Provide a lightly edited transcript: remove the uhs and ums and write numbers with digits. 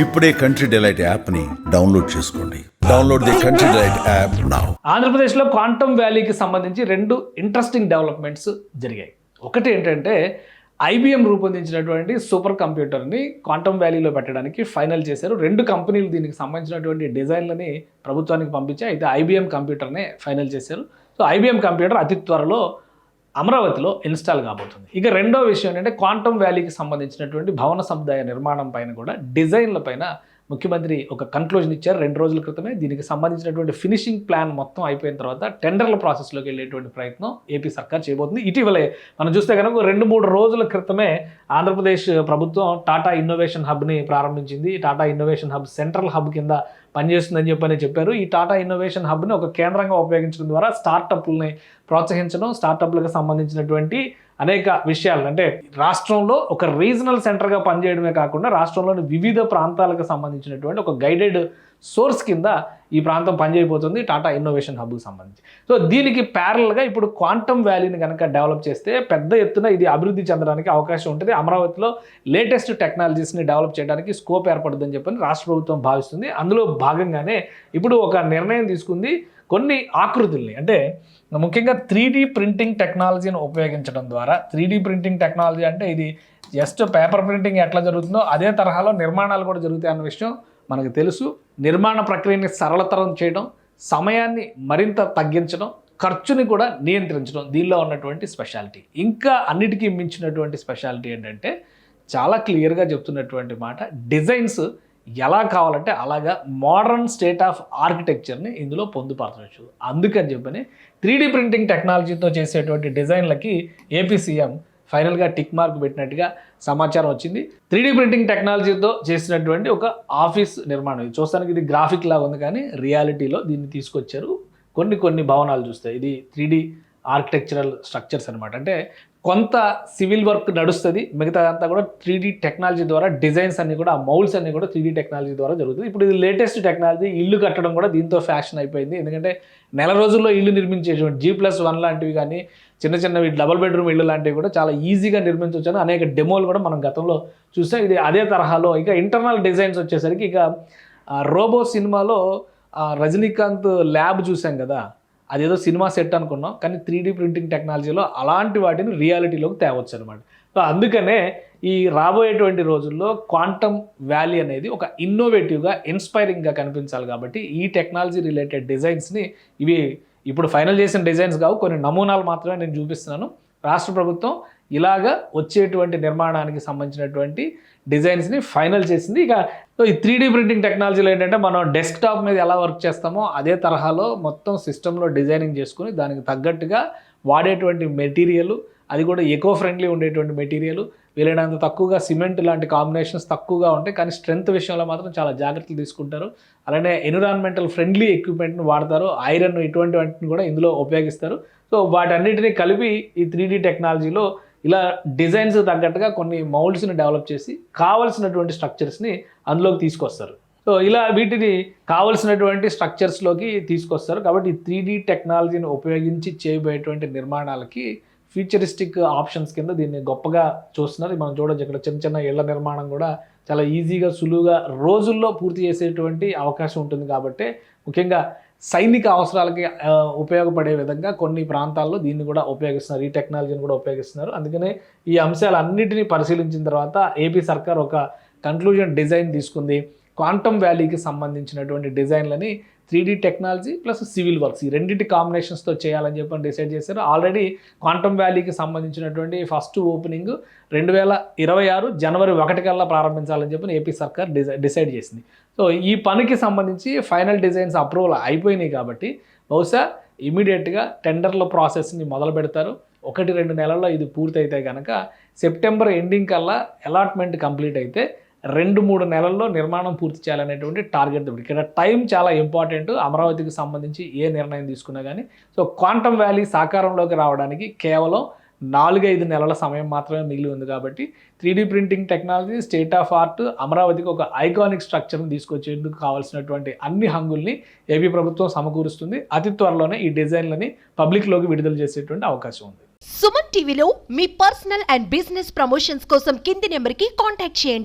ఇప్పుడే country delight యాప్ని download చేసుకోండి. Download the country delight app now. ఆంధ్రప్రదేశ్లో క్వాంటమ్ వ్యాలీకి సంబంధించి రెండు ఇంట్రెస్టింగ్ డెవలప్మెంట్స్ జరిగాయి. ఒకటి ఏంటంటే IBM రూపొందించినటువంటి సూపర్ కంప్యూటర్ని క్వాంటమ్ వ్యాలీలో పెట్టడానికి ఫైనల్ చేశారు. రెండు కంపెనీలు దీనికి సంబంధించినటువంటి డిజైన్లని ప్రభుత్వానికి పంపించి అయితే IBM కంప్యూటర్నే ఫైనల్ చేశారు. సో IBM కంప్యూటర్ అతి త్వరలో అమరావతిలో ఇన్స్టాల్ కాబోతుంది. ఇక రెండో విషయం ఏంటంటే క్వాంటమ్ వ్యాలీకి సంబంధించినటువంటి భవన సముదాయ నిర్మాణం పైన కూడా డిజైన్ల పైన ముఖ్యమంత్రి ఒక కన్క్లూజన్ ఇచ్చారు 2 రోజుల క్రితమే. దీనికి సంబంధించినటువంటి ఫినిషింగ్ ప్లాన్ మొత్తం అయిపోయిన తర్వాత టెండర్ల ప్రాసెస్లోకి వెళ్ళేటువంటి ప్రయత్నం ఏపీ సర్కార్ చేయబోతుంది. ఇటీవలే మనం చూస్తే కనుక 2-3 రోజుల క్రితమే ఆంధ్రప్రదేశ్ ప్రభుత్వం టాటా ఇన్నోవేషన్ హబ్ని ప్రారంభించింది. Tata innovation hub central hub కింద పనిచేస్తుందని చెప్పారు. ఈ టాటా ఇన్నోవేషన్ హబ్ని ఒక కేంద్రంగా ఉపయోగించడం ద్వారా స్టార్టప్లని ప్రోత్సహించడం, స్టార్టప్లకు సంబంధించినటువంటి అనేక విషయాలు అంటే రాష్ట్రంలో ఒక రీజనల్ సెంటర్గా పనిచేయడమే కాకుండా రాష్ట్రంలోని వివిధ ప్రాంతాలకు సంబంధించినటువంటి ఒక గైడెడ్ సోర్స్ కింద ఈ ప్రాంతం పనిచేయబోతుంది టాటా ఇన్నోవేషన్ హబ్కి సంబంధించి. సో దీనికి ప్యారల్గా ఇప్పుడు క్వాంటమ్ వ్యాలీని కనుక డెవలప్ చేస్తే పెద్ద ఎత్తున ఇది అభివృద్ధి చెందడానికి అవకాశం ఉంటుంది. అమరావతిలో లేటెస్ట్ టెక్నాలజీస్ని డెవలప్ చేయడానికి స్కోప్ ఏర్పడుతుందని చెప్పని రాష్ట్ర ప్రభుత్వం భావిస్తుంది. అందులో భాగంగానే ఇప్పుడు ఒక నిర్ణయం తీసుకుంది. కొన్ని ఆకృతుల్ని అంటే ముఖ్యంగా 3D ప్రింటింగ్ టెక్నాలజీని ఉపయోగించడం ద్వారా 3D ప్రింటింగ్ టెక్నాలజీ అంటే ఇది జస్ట్ పేపర్ ప్రింటింగ్ ఎట్లా జరుగుతుందో అదే తరహాలో నిర్మాణాలు కూడా జరుగుతాయి అన్న విషయం మనకు తెలుసు. నిర్మాణ ప్రక్రియని సరళతరం చేయడం, సమయాన్ని మరింత తగ్గించడం, ఖర్చుని కూడా నియంత్రించడం దీనిలో ఉన్నటువంటి స్పెషాలిటీ. ఇంకా అన్నిటికీ మించినటువంటి స్పెషాలిటీ ఏంటంటే చాలా క్లియర్గా చెప్తున్నటువంటి మాట, డిజైన్స్ ఎలా కావాలంటే అలాగా మోడర్న్ స్టేట్ ఆఫ్ ఆర్కిటెక్చర్ని ఇందులో పొందుపరచవచ్చు. అందుకని చెప్పని 3D ప్రింటింగ్ టెక్నాలజీతో చేసేటువంటి డిజైన్లకి ఏపీ సీఎం ఫైనల్గా టిక్ మార్క్ పెట్టినట్టుగా సమాచారం వచ్చింది. 3D ప్రింటింగ్ టెక్నాలజీతో చేసినటువంటి ఒక ఆఫీస్ నిర్మాణం, ఇది చూస్తానికి ఇది గ్రాఫిక్ లాగా ఉంది కానీ రియాలిటీలో దీన్ని తీసుకొచ్చారు. కొన్ని భవనాలు చూస్తే ఇది 3D ఆర్కిటెక్చరల్ స్ట్రక్చర్స్ అనమాట. అంటే కొంత సివిల్ వర్క్ నడుస్తుంది, మిగతా అంతా కూడా 3D టెక్నాలజీ ద్వారా డిజైన్స్ అన్ని కూడా మౌల్స్ అన్ని కూడా 3D టెక్నాలజీ ద్వారా జరుగుతుంది. ఇప్పుడు ఇది లేటెస్ట్ టెక్నాలజీ. ఇల్లు కట్టడం కూడా దీంతో ఫ్యాషన్ అయిపోయింది. ఎందుకంటే నెల రోజుల్లో ఇల్లు నిర్మించేటువంటి G+1 లాంటివి కానీ చిన్నవి డబుల్ బెడ్రూమ్ ఇల్లు లాంటివి కూడా చాలా ఈజీగా నిర్మించవచ్చని అనేక డెమోలు కూడా మనం గతంలో చూసాం. ఇది అదే తరహాలో ఇక ఇంటర్నల్ డిజైన్స్ వచ్చేసరికి ఇక రోబో సినిమాలో రజనీకాంత్ ల్యాబ్ చూసాం కదా, అదేదో సినిమా సెట్ అనుకున్నాం కానీ 3D ప్రింటింగ్ టెక్నాలజీలో అలాంటి వాటిని రియాలిటీలోకి తేవచ్చు అనమాట. సో అందుకనే ఈ రాబోయేటువంటి రోజుల్లో క్వాంటమ్ వ్యాలీ అనేది ఒక ఇన్నోవేటివ్గా ఇన్స్పైరింగ్గా కనిపించాలి. కాబట్టి ఈ టెక్నాలజీ రిలేటెడ్ డిజైన్స్ని ఇవి ఇప్పుడు ఫైనల్ చేసిన డిజైన్స్ కావు, కొన్ని నమూనాలు మాత్రమే నేను చూపిస్తున్నాను. రాష్ట్ర ప్రభుత్వం ఇలాగా వచ్చేటువంటి నిర్మాణానికి సంబంధించినటువంటి డిజైన్స్ని ఫైనల్ చేసింది. ఇక ఈ 3D ప్రింటింగ్ టెక్నాలజీలో ఏంటంటే మనం డెస్క్టాప్ మీద ఎలా వర్క్ చేస్తామో అదే తరహాలో మొత్తం సిస్టంలో డిజైనింగ్ చేసుకుని దానికి తగ్గట్టుగా వాడేటువంటి మెటీరియల్ అది కూడా ఎకో ఫ్రెండ్లీ ఉండేటువంటి మెటీరియల్, వీలైనంత తక్కువగా సిమెంట్ లాంటి కాంబినేషన్స్ తక్కువగా ఉంటాయి కానీ స్ట్రెంత్ విషయంలో మాత్రం చాలా జాగ్రత్తలు తీసుకుంటారు. అలానే ఎన్విరాన్మెంటల్ ఫ్రెండ్లీ ఎక్విప్మెంట్ని వాడతారు, ఐరన్ ఇటువంటి వాటిని కూడా ఇందులో ఉపయోగిస్తారు. సో వాటన్నిటిని కలిపి ఈ 3D టెక్నాలజీలో ఇలా డిజైన్స్ తగ్గట్టుగా కొన్ని మౌల్డ్స్ని డెవలప్ చేసి కావలసినటువంటి స్ట్రక్చర్స్ని అందులోకి తీసుకొస్తారు. సో ఇలా వీటిని కావలసినటువంటి స్ట్రక్చర్స్లోకి తీసుకొస్తారు. కాబట్టి ఈ 3D టెక్నాలజీని ఉపయోగించి చేయబోయేటువంటి నిర్మాణాలకి ఫ్యూచరిస్టిక్ ఆప్షన్స్ కింద దీన్ని గొప్పగా చూస్తున్నారు. మనం చూడొచ్చు ఇక్కడ చిన్న ఇళ్ల నిర్మాణం కూడా చాలా ఈజీగా సులువుగా రోజుల్లో పూర్తి చేసేటువంటి అవకాశం ఉంటుంది. కాబట్టి ముఖ్యంగా సైనిక అవసరాలకి ఉపయోగపడే విధంగా కొన్ని ప్రాంతాల్లో దీన్ని కూడా ఉపయోగిస్తున్నారు, ఈ టెక్నాలజీని కూడా ఉపయోగిస్తున్నారు. అందుకనే ఈ అంశాలన్నింటినీ పరిశీలించిన తర్వాత ఏపీ సర్కార్ ఒక కన్క్లూజన్ డిజైన్ తీసుకుంది. క్వాంటమ్ వ్యాలీకి సంబంధించినటువంటి డిజైన్లని 3D technology plus civil works ఈ రెండింటి కాంబినేషన్స్తో చేయాలని చెప్పని డిసైడ్ చేశారు. ఆల్రెడీ క్వాంటమ్ వ్యాలీకి సంబంధించినటువంటి ఫస్ట్ ఓపెనింగ్ 2026 జనవరి 1 కల్లా ప్రారంభించాలని చెప్పి ఏపీ సర్కార్ డిసైడ్ చేసింది. సో ఈ పనికి సంబంధించి ఫైనల్ డిజైన్స్ అప్రూవల్ అయిపోయినాయి కాబట్టి బహుశా ఇమీడియట్గా టెండర్ల ప్రాసెస్ని మొదలు పెడతారు. 1-2 నెలల్లో ఇది పూర్తయితే కనుక సెప్టెంబర్ ఎండింగ్ కల్లా అలాట్మెంట్ కంప్లీట్ అయితే 2-3 నెలల్లో నిర్మాణం పూర్తి చేయాలనేటువంటి టార్గెట్. ఇక్కడ టైం చాలా ఇంపార్టెంట్ అమరావతికి సంబంధించి ఏ నిర్ణయం తీసుకున్నా కానీ. సో క్వాంటమ్ వ్యాలీ సాకారంలోకి రావడానికి కేవలం 4-5 నెలల సమయం మాత్రమే మిగిలి ఉంది. కాబట్టి 3D printing technology state of art అమరావతికి ఒక ఐకానిక్ స్ట్రక్చర్ని తీసుకొచ్చేందుకు కావాల్సినటువంటి అన్ని హంగుల్ని ఏపీ ప్రభుత్వం సమకూరుస్తుంది. అతి త్వరలోనే ఈ డిజైన్లని పబ్లిక్లోకి విడుదల చేసేటువంటి అవకాశం ఉంది. సుమన్ టీవీలో మీ పర్సనల్ అండ్ బిజినెస్ ప్రమోషన్స్ కోసం కింది నెంబర్కి కాంటాక్ట్ చేయండి.